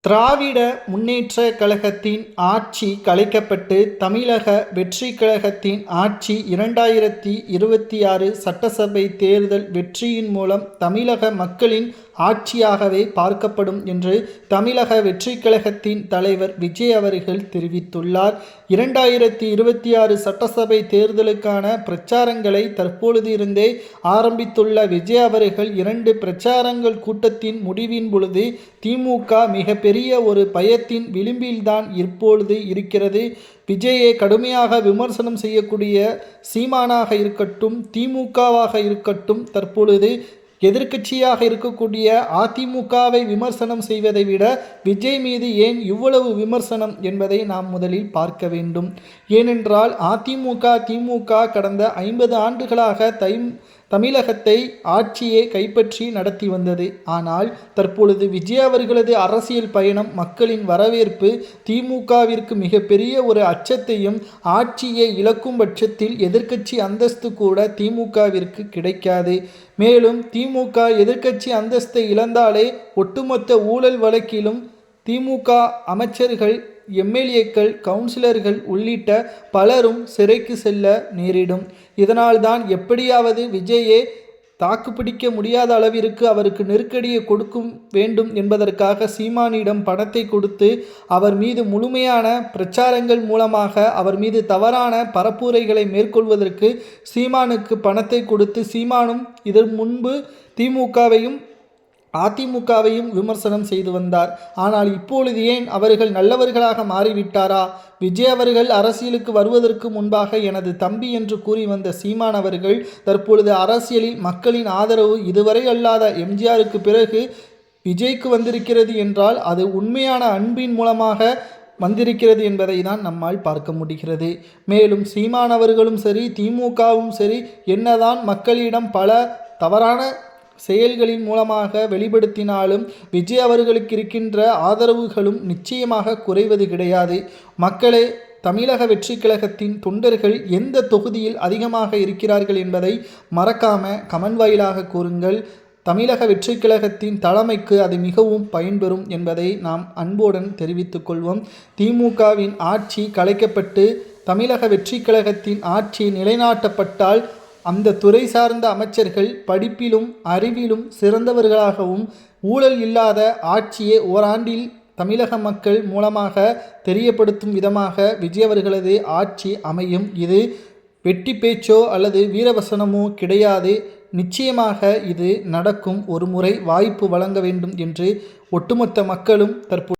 திராவிட முன்னேற்றக் கழகத்தின் ஆட்சி கலைக்கப்பட்டு தமிழக வெற்றிக் கழகத்தின் ஆட்சி 2026 சட்டசபை தேர்தல் வெற்றியின் மூலம் தமிழக மக்களின் ஆட்சியாகவே பார்க்கப்படும் என்று தமிழக வெற்றிக் கழகத்தின் தலைவர் விஜய் அவர்கள் தெரிவித்துள்ளார். 2026 சட்டசபை தேர்தலுக்கான பிரச்சாரங்களை தற்பொழுது இருந்தே ஆரம்பித்துள்ள விஜய் அவர்கள் 2 பிரச்சாரங்கள் கூட்டத்தின் முடிவின் பொழுது திமுக மிகப்பெரிய ஒரு பயத்தின் விளிம்பில்தான் இப்பொழுது இருக்கிறது. விஜயை கடுமையாக விமர்சனம் செய்யக்கூடிய சீமானாக இருக்கட்டும், திமுகவாக இருக்கட்டும், தற்பொழுது எதிர்க்கட்சியாக இருக்கக்கூடிய அதிமுகவை விமர்சனம் செய்வதை விட விஜய் மீது ஏன் இவ்வளவு விமர்சனம் என்பதை நாம் முதலில் பார்க்க வேண்டும். ஏனென்றால் அதிமுக திமுக கடந்த 50 ஆண்டுகளாக தமிழகத்தை ஆட்சியை கைப்பற்றி நடத்தி வந்தது. ஆனால் தற்பொழுது விஜய் அவர்களது அரசியல் பயணம், மக்களின் வரவேற்பு திமுகவிற்கு மிகப்பெரிய ஒரு அச்சத்தையும், ஆட்சியை இழக்கும் பட்சத்தில் எதிர்க்கட்சி அந்தஸ்து கூட திமுகவிற்கு கிடைக்காது. மேலும் திமுக எதிர்க்கட்சி அந்தஸ்தை இழந்தாலே ஒட்டுமொத்த ஊழல் வழக்கிலும் திமுக அமைச்சர்கள், எம்எல்ஏக்கள், கவுன்சிலர்கள் உள்ளிட்ட பலரும் சிறைக்கு செல்ல நேரிடும். இதனால்தான் எப்படியாவது விஜயை தாக்குப்பிடிக்க முடியாத அளவிற்கு அவருக்கு நெருக்கடியை கொடுக்கும் வேண்டும் என்பதற்காக சீமானிடம் பணத்தை கொடுத்து அவர் மீது முழுமையான பிரச்சாரங்கள் மூலமாக அவர் மீது தவறான பரப்புரைகளை மேற்கொள்வதற்கு சீமானுக்கு பணத்தை கொடுத்து சீமானும் இதற்கு முன்பு திமுகவையும் அதிமுகவையும் விமர்சனம் செய்து வந்தார். ஆனால் இப்பொழுது ஏன் அவர்கள் நல்லவர்களாக மாறிவிட்டாரா? விஜய் அவர்கள் அரசியலுக்கு வருவதற்கு முன்பாக எனது தம்பி என்று கூறி வந்த சீமான் அவர்கள் தற்பொழுது அரசியலில் மக்களின் ஆதரவு இதுவரை அல்லாத எம்ஜிஆருக்கு பிறகு விஜய்க்கு வந்திருக்கிறது என்றால் அது உண்மையான அன்பின் மூலமாக வந்திருக்கிறது என்பதை தான் நம்மால் பார்க்க முடிகிறது. மேலும் சீமான் அவர்களும் சரி, திமுகவும் சரி, என்னதான் மக்களிடம் பல தவறான செயல்களின் மூலமாக வெளிப்படுத்தினாலும் விஜய் அவர்களுக்கு இருக்கின்ற ஆதரவுகளும் நிச்சயமாக குறைவது கிடையாது. மக்களே, தமிழக வெற்றிக் கழகத்தின் தொண்டர்கள் எந்த தொகுதியில் அதிகமாக இருக்கிறார்கள் என்பதை மறக்காம கமெண்ட் வாயிலாக கூறுங்கள். தமிழக வெற்றிக் கழகத்தின் தலைமைக்கு அது மிகவும் பயன்பெறும் என்பதை நாம் அன்புடன் தெரிவித்துக் கொள்வோம். திமுகவின் ஆட்சி கலைக்கப்பட்டு தமிழக வெற்றிக் கழகத்தின் ஆட்சி நிலைநாட்டப்பட்டால் அந்த துறை சார்ந்த அமைச்சர்கள் படிப்பிலும் அறிவிலும் சிறந்தவர்களாகவும் ஊழல் இல்லாத ஆட்சியை ஓராண்டில் தமிழக மக்கள் மூலமாக தெரியப்படுத்தும் விதமாக விஜய் அவர்களது ஆட்சி அமையும். இது வெட்டி பேச்சோ அல்லது வீரவசனமோ கிடையாது. நிச்சயமாக இது நடக்கும். ஒரு முறை வாய்ப்பு வழங்க வேண்டும் என்று ஒட்டுமொத்த மக்களும் தற்போது